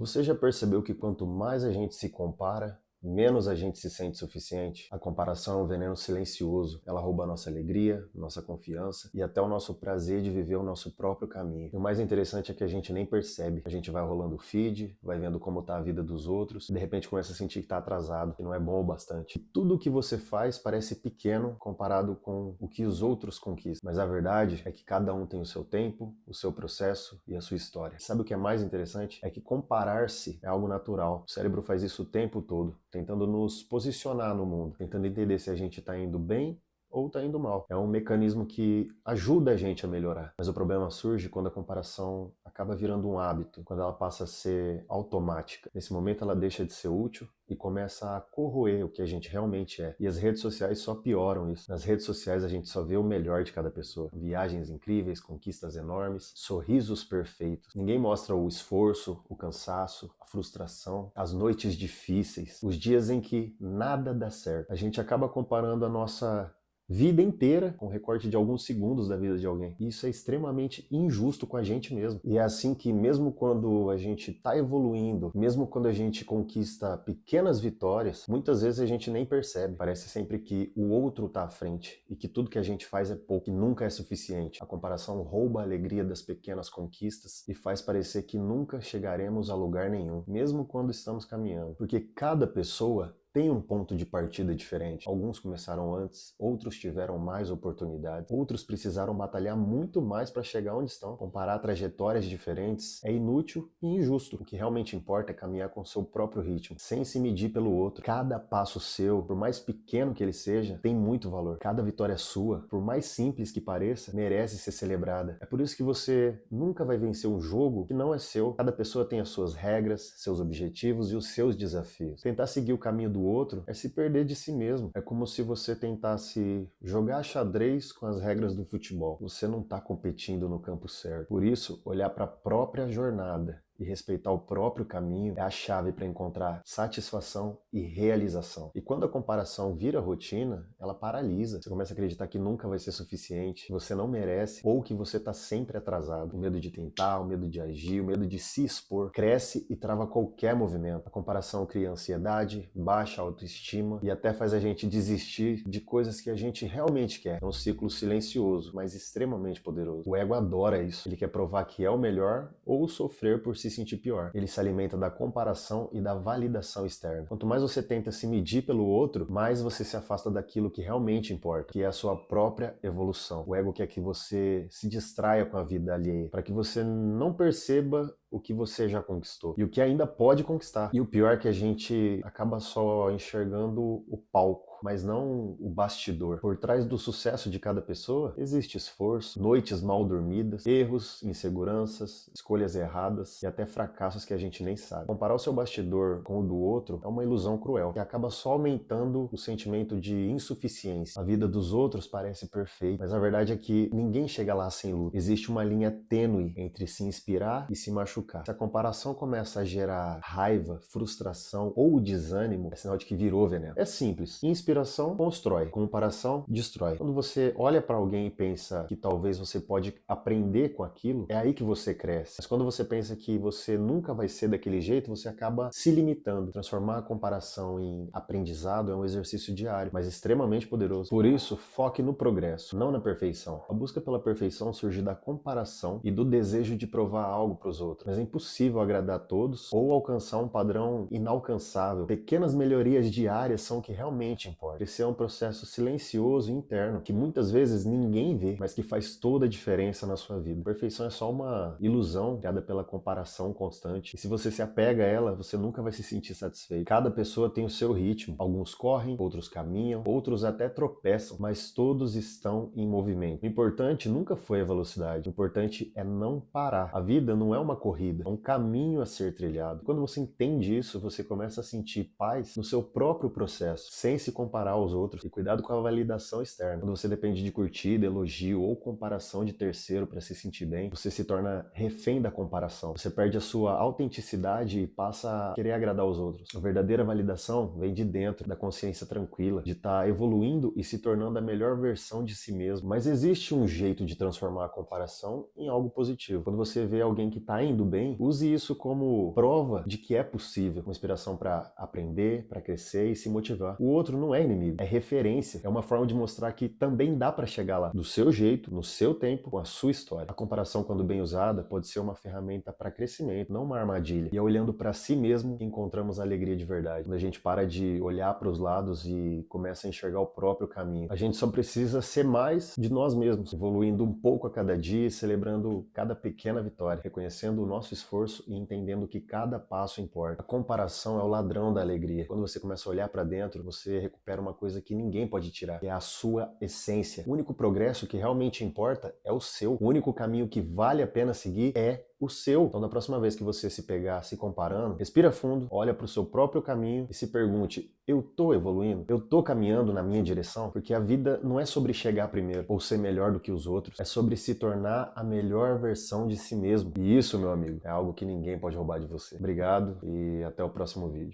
Você já percebeu que quanto mais a gente se compara, menos a gente se sente suficiente? A comparação é um veneno silencioso. Ela rouba a nossa alegria, nossa confiança e até o nosso prazer de viver o nosso próprio caminho. E o mais interessante é que a gente nem percebe. A gente vai rolando o feed, vai vendo como tá a vida dos outros e de repente começa a sentir que tá atrasado, que não é bom o bastante. E tudo o que você faz parece pequeno comparado com o que os outros conquistam. Mas a verdade é que cada um tem o seu tempo, o seu processo e a sua história. Sabe o que é mais interessante? É que comparar-se é algo natural. O cérebro faz isso o tempo todo, tentando nos posicionar no mundo, tentando entender se a gente está indo bem ou está indo mal. É um mecanismo que ajuda a gente a melhorar. Mas o problema surge quando a comparação acaba virando um hábito, quando ela passa a ser automática. Nesse momento ela deixa de ser útil e começa a corroer o que a gente realmente é. E as redes sociais só pioram isso. Nas redes sociais a gente só vê o melhor de cada pessoa. Viagens incríveis, conquistas enormes, sorrisos perfeitos. Ninguém mostra o esforço, o cansaço, a frustração, as noites difíceis, os dias em que nada dá certo. A gente acaba comparando a nossa vida inteira com recorte de alguns segundos da vida de alguém. E isso é extremamente injusto com a gente mesmo. E é assim que mesmo quando a gente está evoluindo, mesmo quando a gente conquista pequenas vitórias, muitas vezes a gente nem percebe. Parece sempre que o outro está à frente e que tudo que a gente faz é pouco, que nunca é suficiente. A comparação rouba a alegria das pequenas conquistas e faz parecer que nunca chegaremos a lugar nenhum, mesmo quando estamos caminhando. Porque cada pessoa tem um ponto de partida diferente. Alguns começaram antes, outros tiveram mais oportunidades, outros precisaram batalhar muito mais para chegar onde estão. Comparar trajetórias diferentes é inútil e injusto. O que realmente importa é caminhar com seu próprio ritmo, sem se medir pelo outro. Cada passo seu, por mais pequeno que ele seja, tem muito valor. Cada vitória sua, por mais simples que pareça, merece ser celebrada. É por isso que você nunca vai vencer um jogo que não é seu. Cada pessoa tem as suas regras, seus objetivos e os seus desafios. Tentar seguir o caminho do outro é se perder de si mesmo. É como se você tentasse jogar xadrez com as regras do futebol. Você não está competindo no campo certo. Por isso, olhar para a própria jornada e respeitar o próprio caminho é a chave para encontrar satisfação e realização. E quando a comparação vira rotina, ela paralisa. Você começa a acreditar que nunca vai ser suficiente, que você não merece ou que você está sempre atrasado. O medo de tentar, o medo de agir, o medo de se expor cresce e trava qualquer movimento. A comparação cria ansiedade, baixa autoestima e até faz a gente desistir de coisas que a gente realmente quer. É um ciclo silencioso, mas extremamente poderoso. O ego adora isso. Ele quer provar que é o melhor ou sofrer por se sentir pior. Ele se alimenta da comparação e da validação externa. Quanto mais você tenta se medir pelo outro, mais você se afasta daquilo que realmente importa, que é a sua própria evolução. O ego quer que você se distraia com a vida alheia, para que você não perceba o que você já conquistou e o que ainda pode conquistar. E o pior é que a gente acaba só enxergando o palco, mas não o bastidor. Por trás do sucesso de cada pessoa existe esforço, noites mal dormidas, erros, inseguranças, escolhas erradas e até fracassos que a gente nem sabe. Comparar o seu bastidor com o do outro é uma ilusão cruel, que acaba só aumentando o sentimento de insuficiência. A vida dos outros parece perfeita, mas a verdade é que ninguém chega lá sem luta. Existe uma linha tênue entre se inspirar e se machucar. Se a comparação começa a gerar raiva, frustração ou desânimo, é sinal de que virou veneno. É simples. Inspiração constrói, comparação destrói. Quando você olha para alguém e pensa que talvez você pode aprender com aquilo, é aí que você cresce. Mas quando você pensa que você nunca vai ser daquele jeito, você acaba se limitando. Transformar a comparação em aprendizado é um exercício diário, mas extremamente poderoso. Por isso, foque no progresso, não na perfeição. A busca pela perfeição surge da comparação e do desejo de provar algo para os outros. Mas é impossível agradar a todos ou alcançar um padrão inalcançável. Pequenas melhorias diárias são o que realmente importa. Esse é um processo silencioso e interno, que muitas vezes ninguém vê, mas que faz toda a diferença na sua vida. A perfeição é só uma ilusão criada pela comparação constante. E se você se apega a ela, você nunca vai se sentir satisfeito. Cada pessoa tem o seu ritmo. Alguns correm, outros caminham, outros até tropeçam, mas todos estão em movimento. O importante nunca foi a velocidade. O importante é não parar. A vida não é uma corrida, é um caminho a ser trilhado. Quando você entende isso, você começa a sentir paz no seu próprio processo, sem se comparar aos outros. E cuidado com a validação externa. Quando você depende de curtida, elogio ou comparação de terceiro para se sentir bem, você se torna refém da comparação. Você perde a sua autenticidade e passa a querer agradar os outros. A verdadeira validação vem de dentro, da consciência tranquila, de estar evoluindo e se tornando a melhor versão de si mesmo. Mas existe um jeito de transformar a comparação em algo positivo. Quando você vê alguém que está indo também use isso como prova de que é possível, uma inspiração para aprender, para crescer e se motivar. O outro não é inimigo, é referência, é uma forma de mostrar que também dá para chegar lá, do seu jeito, no seu tempo, com a sua história. A comparação, quando bem usada, pode ser uma ferramenta para crescimento, não uma armadilha. E é olhando para si mesmo que encontramos a alegria de verdade. Quando a gente para de olhar para os lados e começa a enxergar o próprio caminho. A gente só precisa ser mais de nós mesmos, evoluindo um pouco a cada dia e celebrando cada pequena vitória, reconhecendo o nosso esforço e entendendo que cada passo importa. A comparação é o ladrão da alegria. Quando você começa a olhar para dentro, você recupera uma coisa que ninguém pode tirar, que é a sua essência. O único progresso que realmente importa é o seu. O único caminho que vale a pena seguir é o seu. Então, da próxima vez que você se pegar se comparando, respira fundo, olha para o seu próprio caminho e se pergunte: eu tô evoluindo? Eu tô caminhando na minha direção? Porque a vida não é sobre chegar primeiro ou ser melhor do que os outros, é sobre se tornar a melhor versão de si mesmo. E isso, meu amigo, é algo que ninguém pode roubar de você. Obrigado e até o próximo vídeo.